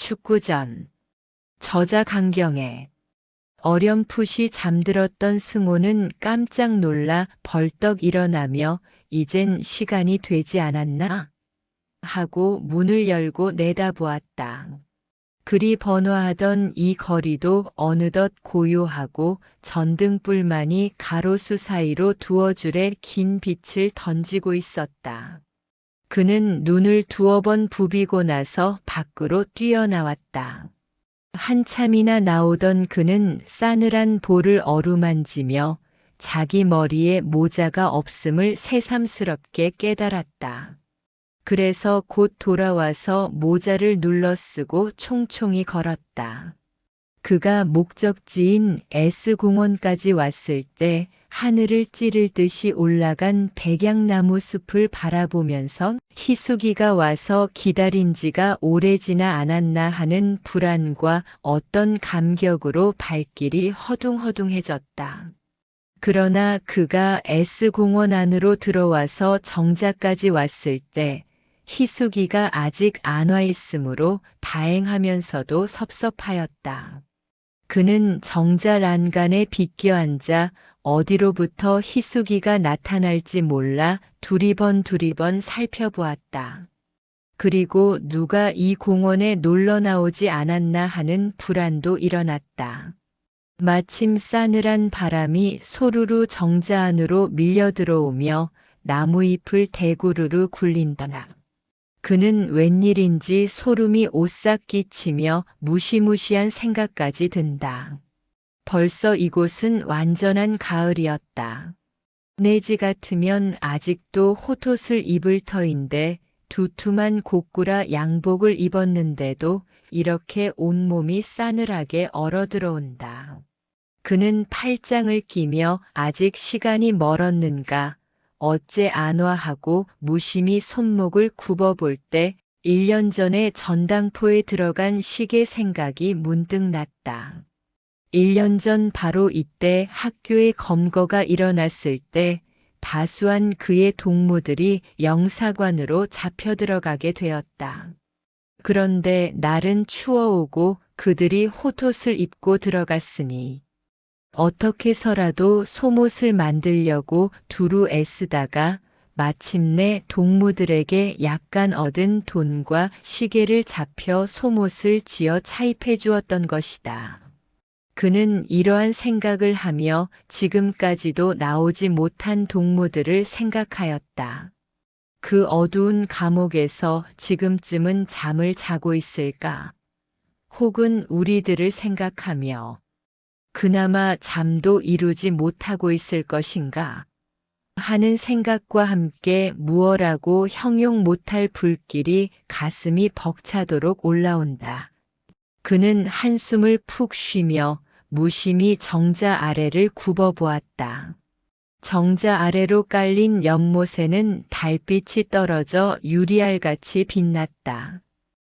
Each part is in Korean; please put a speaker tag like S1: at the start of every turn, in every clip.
S1: 축구전. 저자 강경애. 어렴풋이 잠들었던 승호는 깜짝 놀라 벌떡 일어나며 이젠 시간이 되지 않았나? 하고 문을 열고 내다보았다. 그리 번화하던 이 거리도 어느덧 고요하고 전등불만이 가로수 사이로 두어 줄의 긴 빛을 던지고 있었다. 그는 눈을 두어 번 부비고 나서 밖으로 뛰어나왔다. 한참이나 나오던 그는 싸늘한 볼을 어루만지며 자기 머리에 모자가 없음을 새삼스럽게 깨달았다. 그래서 곧 돌아와서 모자를 눌러 쓰고 총총히 걸었다. 그가 목적지인 S공원까지 왔을 때 하늘을 찌를 듯이 올라간 백양나무 숲을 바라보면서 희숙이가 와서 기다린 지가 오래 지나 않았나 하는 불안과 어떤 감격으로 발길이 허둥허둥해졌다. 그러나 그가 S공원 안으로 들어와서 정자까지 왔을 때 희숙이가 아직 안 와 있으므로 다행하면서도 섭섭하였다. 그는 정자欄간에 비껴 앉아 어디로부터 희숙이가 나타날지 몰라 두리번 살펴보았다. 그리고 누가 이 공원에 놀러 나오지 않았나 하는 불안도 일어났다. 마침 싸늘한 바람이 소루루 정자 안으로 밀려 들어오며 나무잎을 대구르르 굴린다. 그는 웬일인지 소름이 오싹 끼치며 무시무시한 생각까지 든다. 벌써 이곳은 완전한 가을이었다. 내지 같으면 아직도 호톳을 입을 터인데 두툼한 고꾸라 양복을 입었는데도 이렇게 온몸이 싸늘하게 얼어들어온다. 그는 팔짱을 끼며 아직 시간이 멀었는가 어째 안 와 하고 무심히 손목을 굽어볼 때 1년 전에 전당포에 들어간 시계 생각이 문득 났다. 1년 전 바로 이때 학교에 검거가 일어났을 때 다수한 그의 동무들이 영사관으로 잡혀 들어가게 되었다. 그런데 날은 추워오고 그들이 호톳을 입고 들어갔으니 어떻게서라도 소못을 만들려고 두루 애쓰다가 마침내 동무들에게 약간 얻은 돈과 시계를 잡혀 소못을 지어 차입해 주었던 것이다. 그는 이러한 생각을 하며 지금까지도 나오지 못한 동무들을 생각하였다. 그 어두운 감옥에서 지금쯤은 잠을 자고 있을까? 혹은 우리들을 생각하며 그나마 잠도 이루지 못하고 있을 것인가 하는 생각과 함께 무얼하고 형용 못할 불길이 가슴이 벅차도록 올라온다. 그는 한숨을 푹 쉬며 무심히 정자 아래를 굽어보았다. 정자 아래로 깔린 연못에는 달빛이 떨어져 유리알같이 빛났다.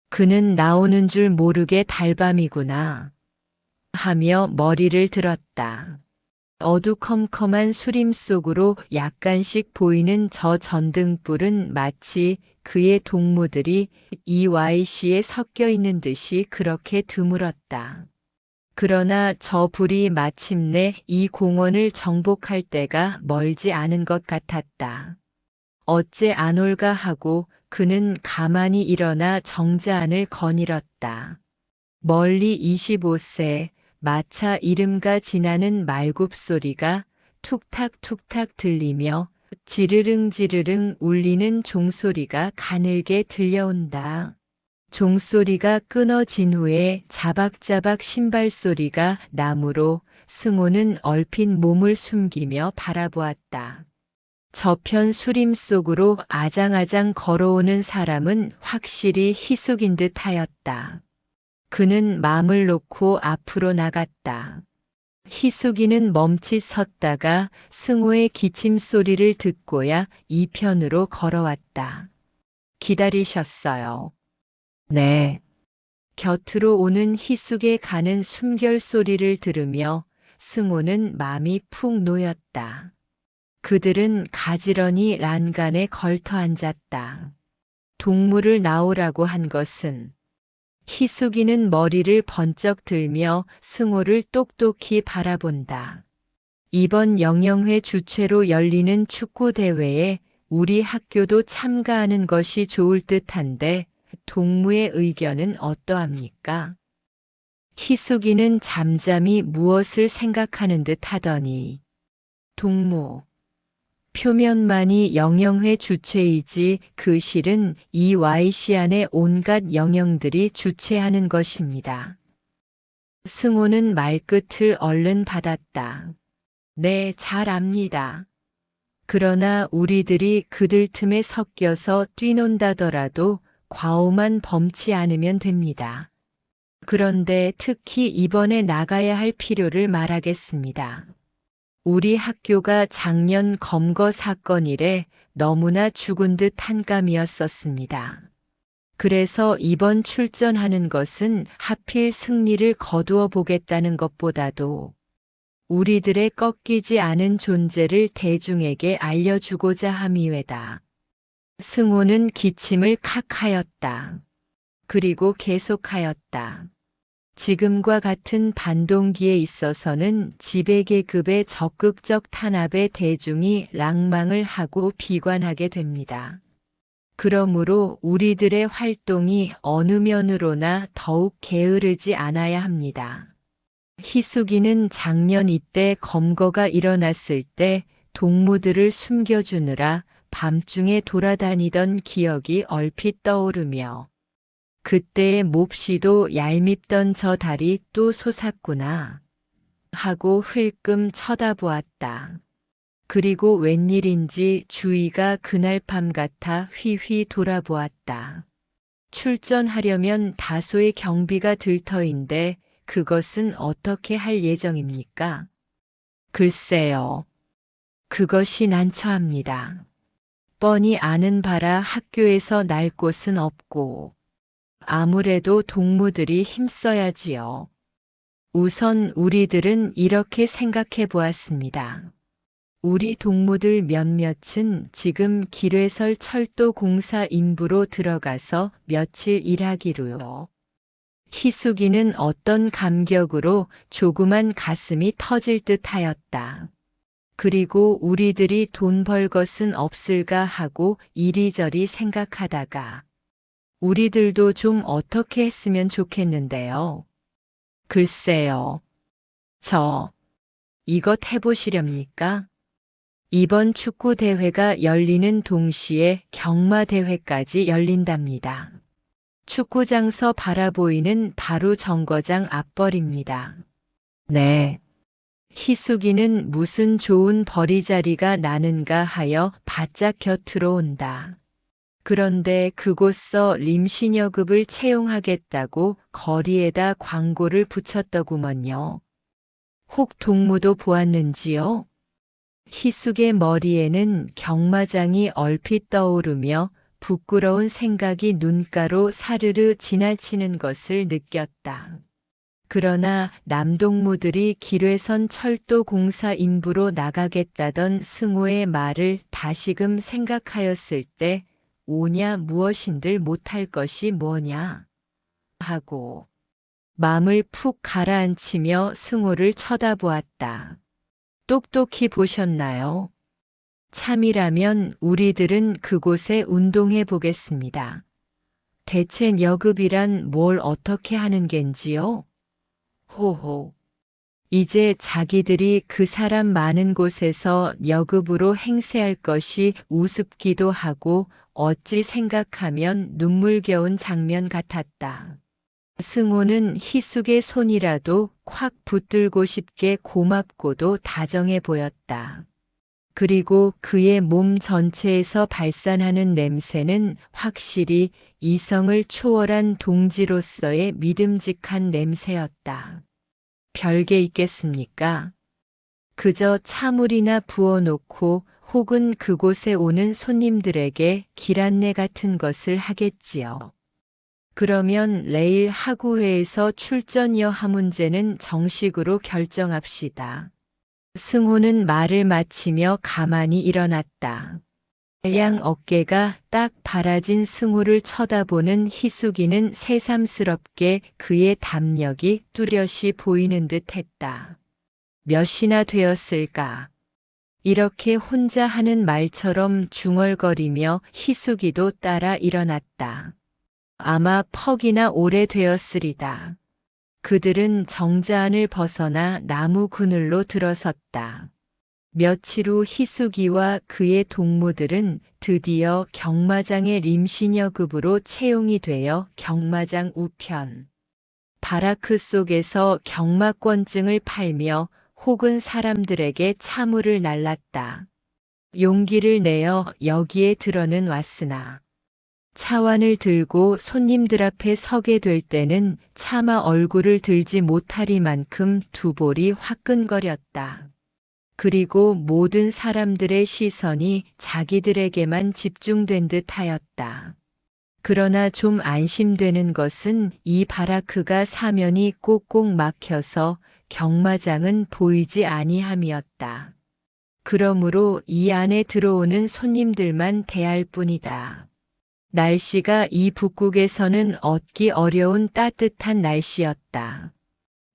S1: 그는 나오는 줄 모르게 달밤이구나 하며 머리를 들었다. 어두컴컴한 수림 속으로 약간씩 보이는 저 전등불은 마치 그의 동무들이 EYC에 섞여 있는 듯이 그렇게 드물었다. 그러나 저 불이 마침내 이 공원을 정복할 때가 멀지 않은 것 같았다. 어째 안 올까 하고 그는 가만히 일어나 정자 안을 거닐었다. 멀리 25세 마차 이름가 지나는 말굽 소리가 툭탁툭탁 들리며 지르릉 울리는 종소리가 가늘게 들려온다. 종소리가 끊어진 후에 자박자박 신발소리가 나므로 승호는 얼핏 몸을 숨기며 바라보았다. 저편 수림 속으로 아장아장 걸어오는 사람은 확실히 희숙인 듯 하였다. 그는 마음을 놓고 앞으로 나갔다. 희숙이는 멈칫 섰다가 승호의 기침 소리를 듣고야 이편으로 걸어왔다. 기다리셨어요. 네. 곁으로 오는 희숙의 가는 숨결 소리를 들으며 승호는 마음이 푹 놓였다. 그들은 가지런히欄간에 걸터 앉았다. 동무를 나오라고 한 것은 희숙이는 머리를 번쩍 들며 승호를 똑똑히 바라본다. 이번 영영회 주최로 열리는 축구대회에 우리 학교도 참가하는 것이 좋을 듯한데 동무의 의견은 어떠합니까? 희숙이는 잠잠히 무엇을 생각하는 듯 하더니 동무, 표면만이 영영회 주최이지 그 실은 이 YC 안에 온갖 영영들이 주최하는 것입니다. 승호는 말끝을 얼른 받았다. 네, 잘 압니다. 그러나 우리들이 그들 틈에 섞여서 뛰논다더라도 과오만 범치 않으면 됩니다. 그런데 특히 이번에 나가야 할 필요를 말하겠습니다. 우리 학교가 작년 검거 사건 이래 너무나 죽은 듯 한감이었었습니다. 그래서 이번 출전하는 것은 하필 승리를 거두어 보겠다는 것보다도 우리들의 꺾이지 않은 존재를 대중에게 알려주고자 함이외다. 승호는 기침을 칵 하였다. 그리고 계속하였다. 지금과 같은 반동기에 있어서는 지배계급의 적극적 탄압에 대중이 랑망을 하고 비관하게 됩니다. 그러므로 우리들의 활동이 어느 면으로나 더욱 게으르지 않아야 합니다. 희숙이는 작년 이때 검거가 일어났을 때 동무들을 숨겨주느라 밤중에 돌아다니던 기억이 얼핏 떠오르며 그때의 몹시도 얄밉던 저 달이 또 솟았구나 하고 흘끔 쳐다보았다. 그리고 웬일인지 주위가 그날 밤 같아 휘휘 돌아보았다. 출전하려면 다소의 경비가 들 터인데 그것은 어떻게 할 예정입니까? 글쎄요. 그것이 난처합니다. 뻔히 아는 바라 학교에서 날 곳은 없고 아무래도 동무들이 힘써야지요. 우선 우리들은 이렇게 생각해 보았습니다. 우리 동무들 몇몇은 지금 기뢰설 철도 공사 인부로 들어가서 며칠 일하기로요. 희숙이는 어떤 감격으로 조그만 가슴이 터질 듯 하였다. 그리고 우리들이 돈 벌 것은 없을까 하고 이리저리 생각하다가 우리들도 좀 어떻게 했으면 좋겠는데요. 글쎄요. 이것 해보시렵니까? 이번 축구대회가 열리는 동시에 경마대회까지 열린답니다. 축구장서 바라보이는 바로 정거장 앞벌입니다. 네. 희숙이는 무슨 좋은 벌이자리가 나는가 하여 바짝 곁으로 온다. 그런데 그곳서 림신여급을 채용하겠다고 거리에다 광고를 붙였더구먼요. 혹 동무도 보았는지요? 희숙의 머리에는 경마장이 얼핏 떠오르며 부끄러운 생각이 눈가로 사르르 지나치는 것을 느꼈다. 그러나 남동무들이 기뢰선 철도 공사 인부로 나가겠다던 승호의 말을 다시금 생각하였을 때 오냐 무엇인들 못할 것이 뭐냐 하고 마음을 푹 가라앉히며 승호를 쳐다보았다. 똑똑히 보셨나요? 참이라면 우리들은 그곳에 운동해 보겠습니다. 대체 여급이란 뭘 어떻게 하는 겐지요? 호호. 이제 자기들이 그 사람 많은 곳에서 여급으로 행세할 것이 우습기도 하고 어찌 생각하면 눈물겨운 장면 같았다. 승호는 희숙의 손이라도 콱 붙들고 싶게 고맙고도 다정해 보였다. 그리고 그의 몸 전체에서 발산하는 냄새는 확실히 이성을 초월한 동지로서의 믿음직한 냄새였다. 별게 있겠습니까? 그저 차물이나 부어놓고 혹은 그곳에 오는 손님들에게 길 안내 같은 것을 하겠지요. 그러면 내일 하구회에서 출전 여하 문제는 정식으로 결정합시다. 승호는 말을 마치며 가만히 일어났다. 양 어깨가 딱 바라진 승우를 쳐다보는 희숙이는 새삼스럽게 그의 담력이 뚜렷이 보이는 듯 했다. 몇이나 되었을까? 이렇게 혼자 하는 말처럼 중얼거리며 희숙이도 따라 일어났다. 아마 퍽이나 오래되었으리다. 그들은 정자안을 벗어나 나무 그늘로 들어섰다. 며칠 후 희숙이와 그의 동무들은 드디어 경마장의 림시녀급으로 채용이 되어 경마장 우편, 바라크 속에서 경마권증을 팔며 혹은 사람들에게 차물을 날랐다. 용기를 내어 여기에 들어는 왔으나 차완을 들고 손님들 앞에 서게 될 때는 차마 얼굴을 들지 못하리만큼 두 볼이 화끈거렸다. 그리고 모든 사람들의 시선이 자기들에게만 집중된 듯 하였다. 그러나 좀 안심되는 것은 이 바라크가 사면이 꼭꼭 막혀서 경마장은 보이지 아니함이었다. 그러므로 이 안에 들어오는 손님들만 대할 뿐이다. 날씨가 이 북극에서는 얻기 어려운 따뜻한 날씨였다.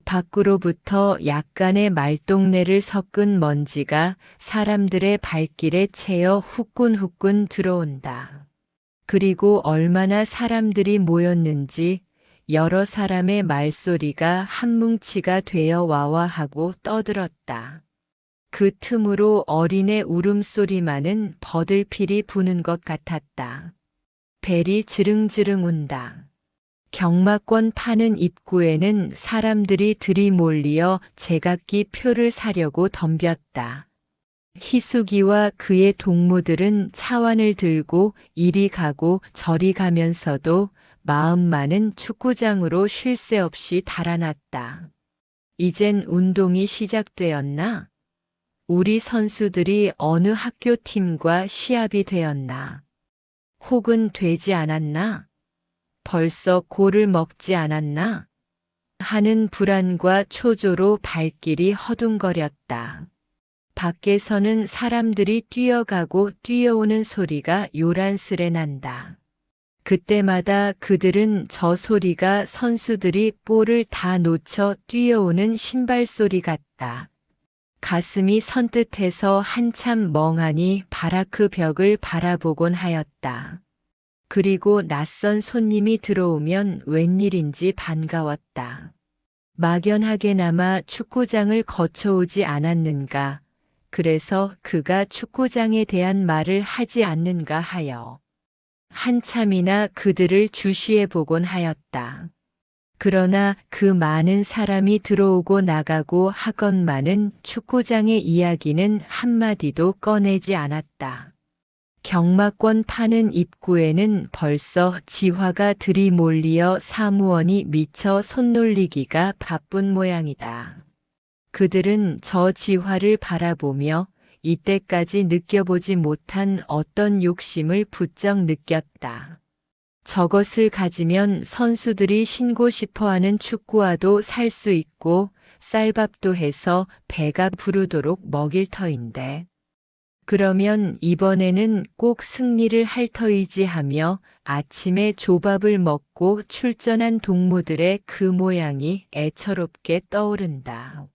S1: 밖으로부터 약간의 말똥내를 섞은 먼지가 사람들의 발길에 채어 후끈후끈 들어온다. 그리고 얼마나 사람들이 모였는지 여러 사람의 말소리가 한뭉치가 되어 와와하고 떠들었다. 그 틈으로 어린애 울음소리만은 버들필이 부는 것 같았다. 벨이 지릉지릉 운다. 경마권 파는 입구에는 사람들이 들이몰리어 제각기 표를 사려고 덤볐다. 희숙이와 그의 동무들은 차완을 들고 이리 가고 저리 가면서도 마음만은 축구장으로 쉴 새 없이 달아났다. 이젠 운동이 시작되었나? 우리 선수들이 어느 학교 팀과 시합이 되었나? 혹은 되지 않았나? 벌써 골을 먹지 않았나? 하는 불안과 초조로 발길이 허둥거렸다. 밖에서는 사람들이 뛰어가고 뛰어오는 소리가 요란스레 난다. 그때마다 그들은 저 소리가 선수들이 볼을 다 놓쳐 뛰어오는 신발 소리 같다. 가슴이 선뜻해서 한참 멍하니 바라크 벽을 바라보곤 하였다. 그리고 낯선 손님이 들어오면 웬일인지 반가웠다. 막연하게나마 축구장을 거쳐오지 않았는가. 그래서 그가 축구장에 대한 말을 하지 않는가 하여 한참이나 그들을 주시해 보곤 하였다. 그러나 그 많은 사람이 들어오고 나가고 하건만은 축구장의 이야기는 한마디도 꺼내지 않았다. 경마권 파는 입구에는 벌써 지화가 들이몰리어 사무원이 미처 손놀리기가 바쁜 모양이다. 그들은 저 지화를 바라보며 이때까지 느껴보지 못한 어떤 욕심을 부쩍 느꼈다. 저것을 가지면 선수들이 신고 싶어하는 축구화도 살 수 있고 쌀밥도 해서 배가 부르도록 먹일 터인데. 그러면 이번에는 꼭 승리를 할 터이지 하며 아침에 조밥을 먹고 출전한 동무들의 그 모양이 애처롭게 떠오른다.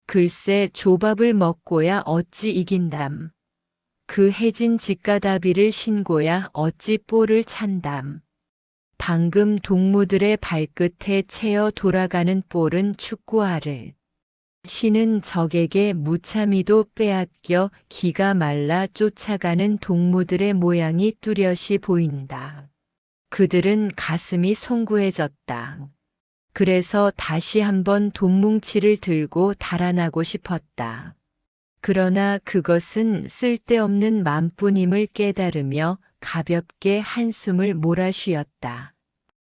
S1: 글쎄 조밥을 먹고야 어찌 이긴담. 그 해진 직가다비를 신고야 어찌 볼을 찬담. 방금 동무들의 발끝에 채어 돌아가는 볼은 축구화를 신은 적에게 무참히도 빼앗겨 기가 말라 쫓아가는 동무들의 모양이 뚜렷이 보인다. 그들은 가슴이 송구해졌다. 그래서 다시 한번 돈뭉치를 들고 달아나고 싶었다. 그러나 그것은 쓸데없는 맘뿐임을 깨달으며 가볍게 한숨을 몰아쉬었다.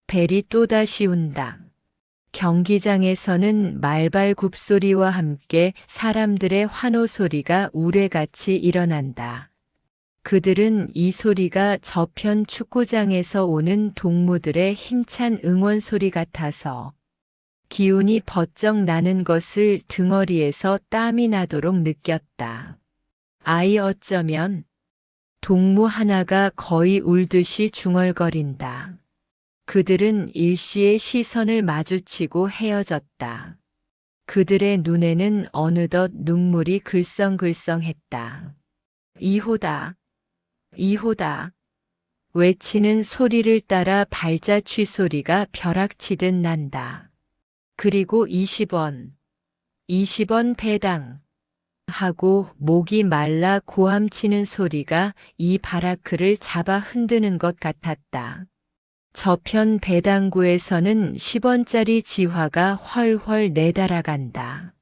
S1: 벨이 또다시 운다. 경기장에서는 말발 굽소리와 함께 사람들의 환호 소리가 우레같이 일어난다. 그들은 이 소리가 저편 축구장에서 오는 동무들의 힘찬 응원 소리 같아서 기운이 버쩍 나는 것을 등허리에서 땀이 나도록 느꼈다. 아이 어쩌면 동무 하나가 거의 울듯이 중얼거린다. 그들은 일시의 시선을 마주치고 헤어졌다. 그들의 눈에는 어느덧 눈물이 글썽글썽했다. 2호다. 2호다. 외치는 소리를 따라 발자취 소리가 벼락치듯 난다. 그리고 20원. 20원 배당. 하고 목이 말라 고함치는 소리가 이 바라크를 잡아 흔드는 것 같았다. 저편 배당구에서는 10원짜리 지화가 훨훨 내달아간다.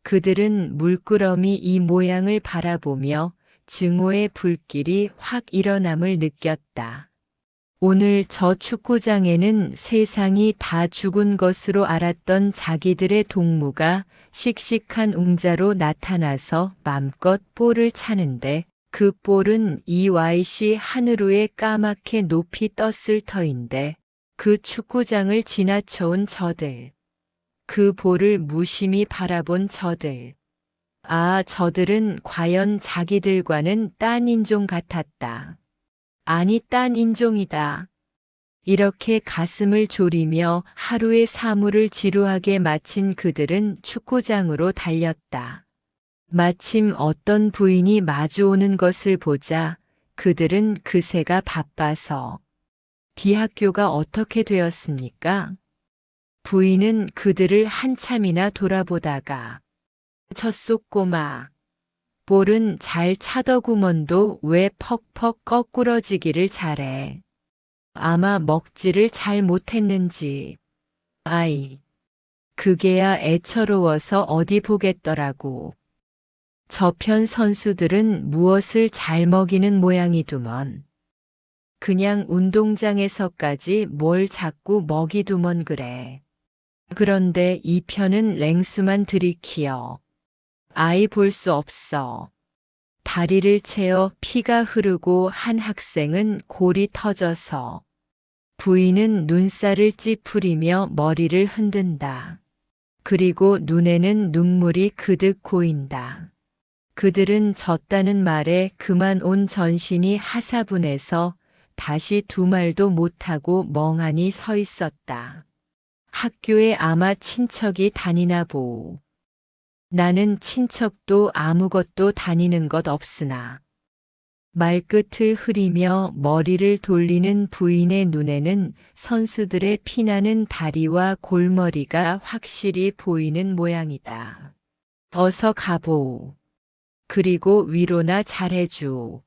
S1: 그들은 물끄러미 이 모양을 바라보며 증오의 불길이 확 일어남을 느꼈다. 오늘 저 축구장에는 세상이 다 죽은 것으로 알았던 자기들의 동무가 씩씩한 웅자로 나타나서 맘껏 볼을 차는데 그 볼은 EYC 하늘 위에 까맣게 높이 떴을 터인데 그 축구장을 지나쳐온 저들. 그 볼을 무심히 바라본 저들. 아, 저들은 과연 자기들과는 딴 인종 같았다. 아니, 딴 인종이다. 이렇게 가슴을 졸이며 하루의 사물을 지루하게 마친 그들은 축구장으로 달렸다. 마침 어떤 부인이 마주오는 것을 보자 그들은 그새가 바빠서 D학교가 어떻게 되었습니까? 부인은 그들을 한참이나 돌아보다가 젖속 꼬마, 볼은 잘 차더구먼도 왜 퍽퍽 거꾸러지기를 잘해. 아마 먹지를 잘 못했는지. 아이, 그게야 애처로워서 어디 보겠더라고. 저편 선수들은 무엇을 잘 먹이는 모양이두먼. 그냥 운동장에서까지 뭘 자꾸 먹이두먼 그래. 그런데 이 편은 랭수만 들이키어. 아이 볼 수 없어. 다리를 채어 피가 흐르고 한 학생은 골이 터져서 부인은 눈살을 찌푸리며 머리를 흔든다. 그리고 눈에는 눈물이 그득 고인다. 그들은 졌다는 말에 그만 온 전신이 하사분해서 다시 두 말도 못하고 멍하니 서 있었다. 학교에 아마 친척이 다니나 보오. 나는 친척도 아무것도 다니는 것 없으나. 말끝을 흐리며 머리를 돌리는 부인의 눈에는 선수들의 피나는 다리와 골머리가 확실히 보이는 모양이다. 어서 가보오. 그리고 위로나 잘해주오.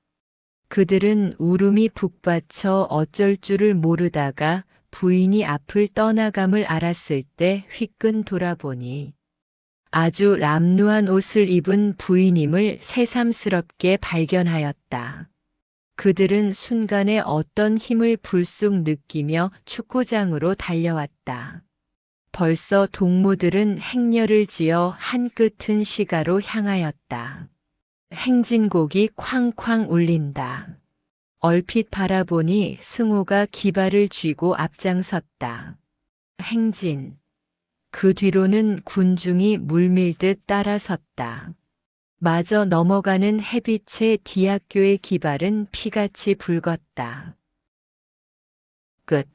S1: 그들은 울음이 북받쳐 어쩔 줄을 모르다가 부인이 앞을 떠나감을 알았을 때 휘끈 돌아보니 아주 람루한 옷을 입은 부인임을 새삼스럽게 발견하였다. 그들은 순간에 어떤 힘을 불쑥 느끼며 축구장으로 달려왔다. 벌써 동무들은 행렬을 지어 한 끝은 시가로 향하였다. 행진곡이 쾅쾅 울린다. 얼핏 바라보니 승호가 기발을 쥐고 앞장섰다. 행진. 그 뒤로는 군중이 물밀듯 따라섰다. 마저 넘어가는 햇빛에 D학교의 기발은 피같이 붉었다. 끝.